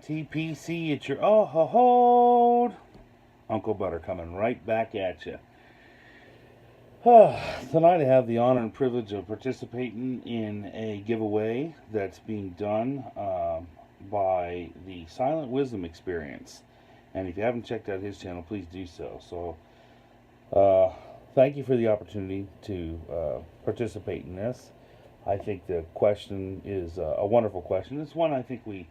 TPC. It's your hold Uncle Butter coming right back at you. Tonight I have the honor and privilege of participating in a giveaway that's being done by the Silent Wisdom Experience. And if you haven't checked out his channel, please do so. So, thank you for the opportunity to participate in this. I think the question is a wonderful question. It's one I think we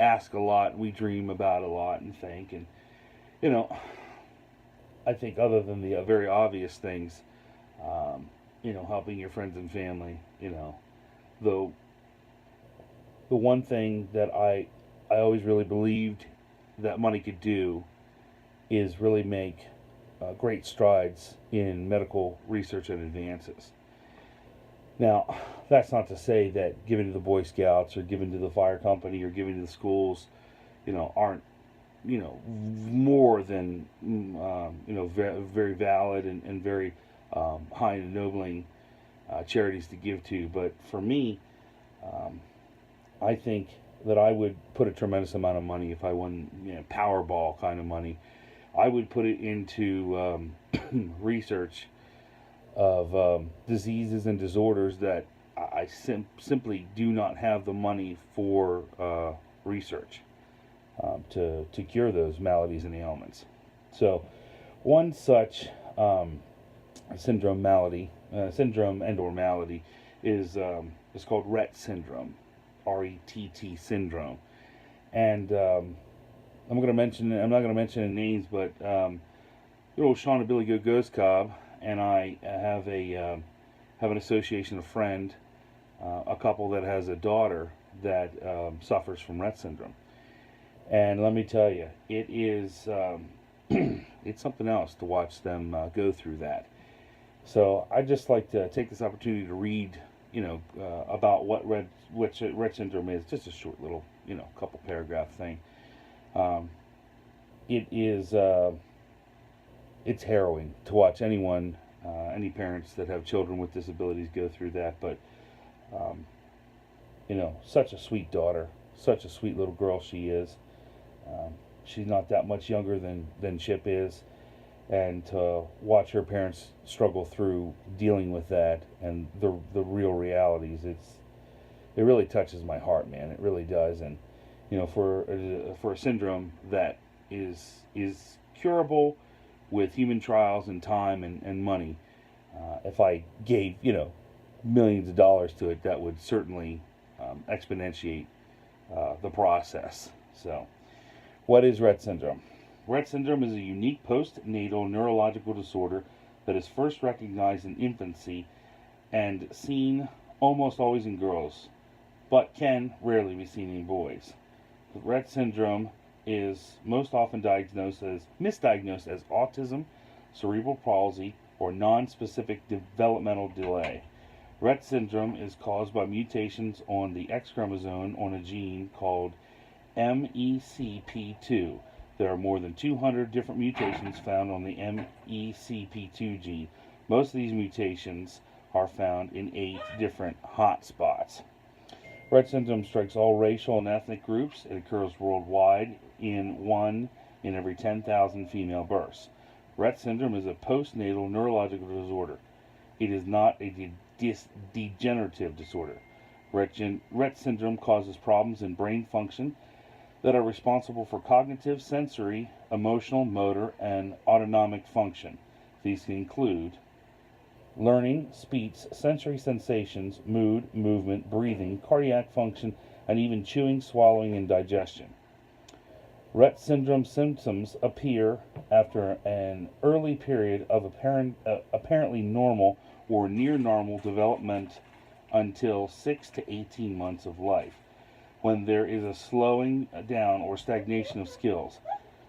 ask a lot, we dream about a lot, and think. And, you know, I think other than the very obvious things, helping your friends and family, the one thing that I always really believed that money could do is really make great strides in medical research and advances. Now, that's not to say that giving to the Boy Scouts or giving to the fire company or giving to the schools, aren't, more than, very valid and very high and ennobling charities to give to. But for me, I think that I would put a tremendous amount of money if I won, Powerball kind of money. I would put it into research of diseases and disorders that I simply do not have the money for research to cure those maladies and ailments. So, one such syndrome and or malady is called Rett syndrome, R-E-T-T syndrome, and I'm not going to mention any names, but good old Sean and Billy Go Ghost Cobb and I have an association, a friend, a couple that has a daughter that suffers from Rett syndrome, and let me tell you, it is it's something else to watch them go through that. So I just like to take this opportunity to read, about what Rett syndrome is. Just a short little, couple paragraph thing. It is. It's harrowing to watch any parents that have children with disabilities go through that. But, such a sweet daughter, such a sweet little girl she is. She's not that much younger than Chip is. And to watch her parents struggle through dealing with that and the real realities, it really touches my heart, man. It really does. And, for a syndrome that is curable with human trials and time and money, if I gave, millions of dollars to it, that would certainly exponentiate the process. So, what is Rett syndrome? Rett syndrome is a unique postnatal neurological disorder that is first recognized in infancy and seen almost always in girls, but can rarely be seen in boys. Rett syndrome is most often misdiagnosed as autism, cerebral palsy, or non-specific developmental delay. Rett syndrome is caused by mutations on the X chromosome on a gene called MECP2. There are more than 200 different mutations found on the MECP2 gene. Most of these mutations are found in 8 different hotspots. Rett syndrome strikes all racial and ethnic groups. It occurs worldwide in 1 in every 10,000 female births. Rett syndrome is a postnatal neurological disorder. It is not a degenerative disorder. Rett syndrome causes problems in brain function that are responsible for cognitive, sensory, emotional, motor, and autonomic function. These can include learning, speech, sensory sensations, mood, movement, breathing, cardiac function, and even chewing, swallowing, and digestion. Rett syndrome symptoms appear after an early period of apparently normal or near normal development until 6 to 18 months of life, when there is a slowing down or stagnation of skills.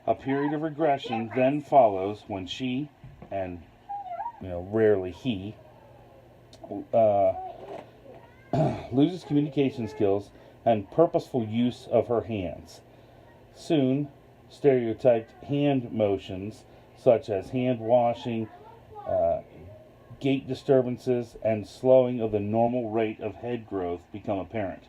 A period of regression then follows when she, and rarely he, loses communication skills and purposeful use of her hands. Soon, stereotyped hand motions such as hand washing, gait disturbances, and slowing of the normal rate of head growth become apparent.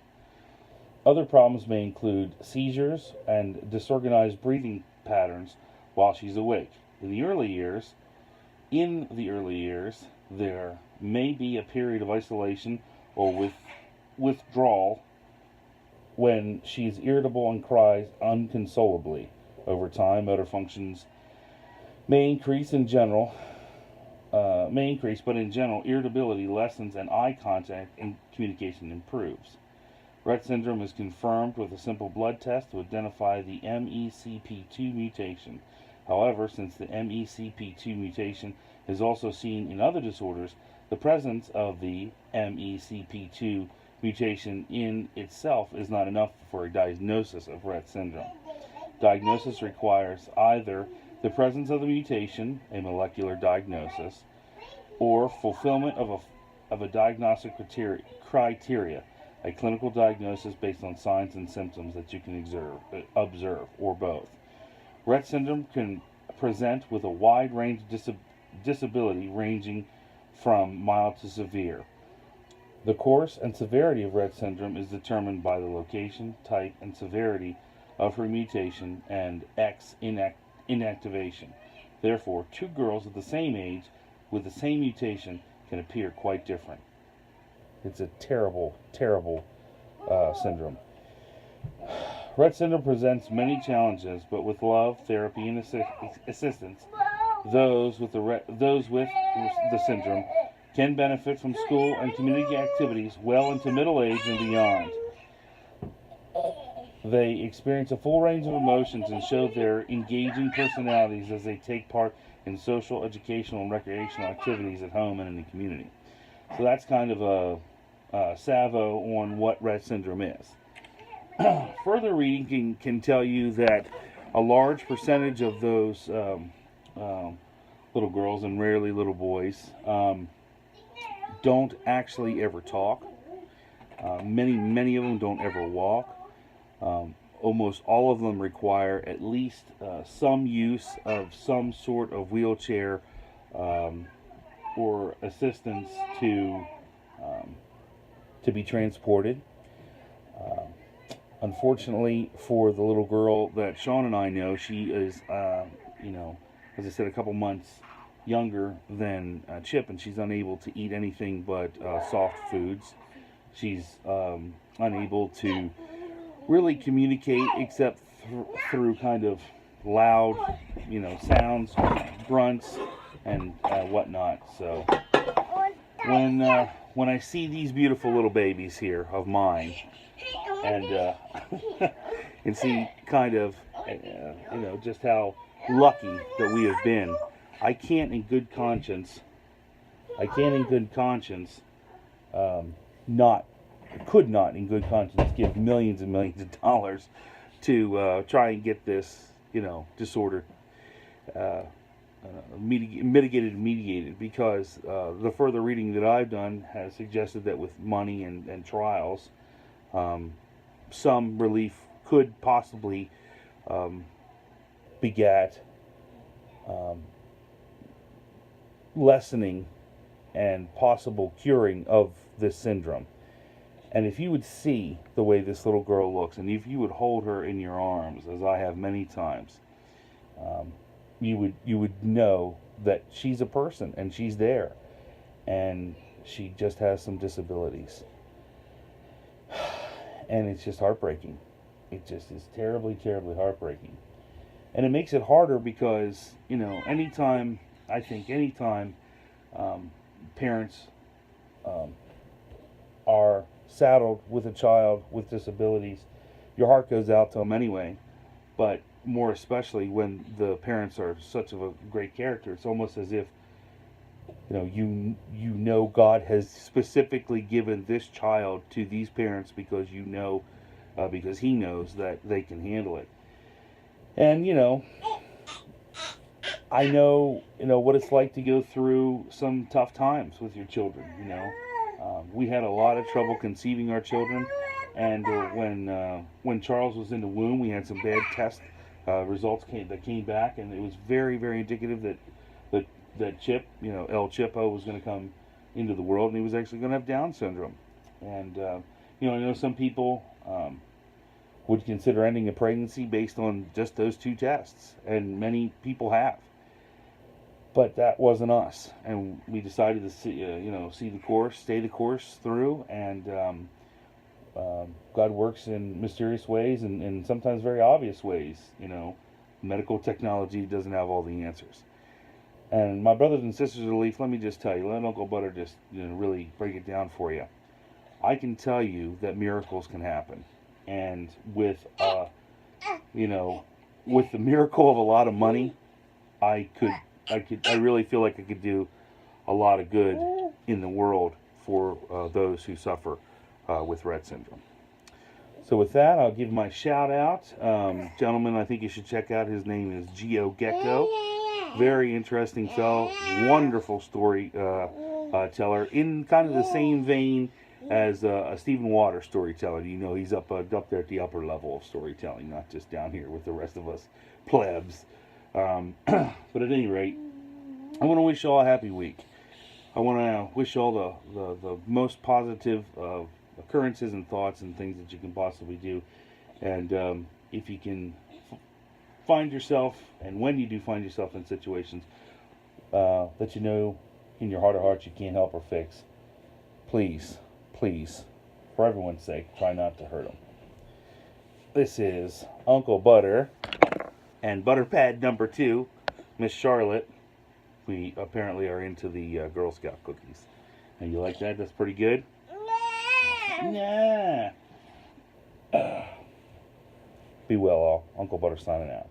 Other problems may include seizures and disorganized breathing patterns while she's awake. In the early years, there may be a period of isolation or withdrawal when she's irritable and cries unconsolably. Over time, motor functions may increase in general, but in general, irritability lessens and eye contact and communication improves. Rett syndrome is confirmed with a simple blood test to identify the MECP2 mutation. However, since the MECP2 mutation is also seen in other disorders, the presence of the MECP2 mutation in itself is not enough for a diagnosis of Rett syndrome. Diagnosis requires either the presence of the mutation, a molecular diagnosis, or fulfillment of a diagnostic criteria, a clinical diagnosis based on signs and symptoms that you can observe, or both. Rett syndrome can present with a wide range of disability ranging from mild to severe. The course and severity of Rett syndrome is determined by the location, type, and severity of her mutation and X inactivation. Therefore, two girls of the same age with the same mutation can appear quite different. It's a terrible, terrible syndrome. Rett syndrome presents many challenges, but with love, therapy, and assistance, those with the syndrome can benefit from school and community activities well into middle age and beyond. They experience a full range of emotions and show their engaging personalities as they take part in social, educational, and recreational activities at home and in the community. So that's kind of a salvo on what Rett syndrome is. Further reading can tell you that a large percentage of those little girls, and rarely little boys, don't actually ever talk. Many of them don't ever walk. Almost all of them require at least some use of some sort of wheelchair or assistance to be transported. Unfortunately, for the little girl that Sean and I know, she is, as I said, a couple months younger than Chip, and she's unable to eat anything but soft foods. She's unable to really communicate except through kind of loud, sounds, grunts, and whatnot. So when I see these beautiful little babies here of mine, and and see kind of just how lucky that we have been, I can't in good conscience could not in good conscience give millions and millions of dollars to try and get this disorder mediated, because the further reading that I've done has suggested that with money and trials, some relief could possibly beget lessening and possible curing of this syndrome. And if you would see the way this little girl looks, and if you would hold her in your arms, as I have many times, you would know that she's a person and she's there, and she just has some disabilities. And it's just heartbreaking. It just is terribly, terribly heartbreaking. And it makes it harder because, anytime parents are saddled with a child with disabilities, your heart goes out to them anyway. But more especially when the parents are such of a great character, it's almost as if God has specifically given this child to these parents because because He knows that they can handle it. And I know what it's like to go through some tough times with your children. We had a lot of trouble conceiving our children, and when Charles was in the womb, we had some bad test results that came back, and it was very, very indicative that Chip, El Chipo, was going to come into the world, and he was actually going to have Down syndrome. And I know some people would consider ending a pregnancy based on just those 2 tests, and many people have. But that wasn't us, and we decided to see, see the course, stay the course through, and God works in mysterious ways and sometimes very obvious ways. Medical technology doesn't have all the answers. And my brothers and sisters of the leaf, let me just tell you, let Uncle Butter just really break it down for you. I can tell you that miracles can happen, and with with the miracle of a lot of money, I really feel like I could do a lot of good in the world for those who suffer with Rett syndrome. So with that, I'll give my shout out. Gentlemen, I think you should check out. His name is GAW. Very interesting fellow. Wonderful story teller. In kind of the same vein as a Stephen Waters storyteller. He's up there at the upper level of storytelling, not just down here with the rest of us plebs. But at any rate, I want to wish you all a happy week. I want to wish you all the most positive occurrences and thoughts and things that you can possibly do. And if you can find yourself, and when you do find yourself in situations that in your heart of hearts you can't help or fix, please, for everyone's sake, try not to hurt them. This is Uncle Butter and Butterpad number 2, Miss Charlotte. We apparently are into the Girl Scout cookies. And you like that? That's pretty good? Nah. Be well, all. Uncle Butter signing out.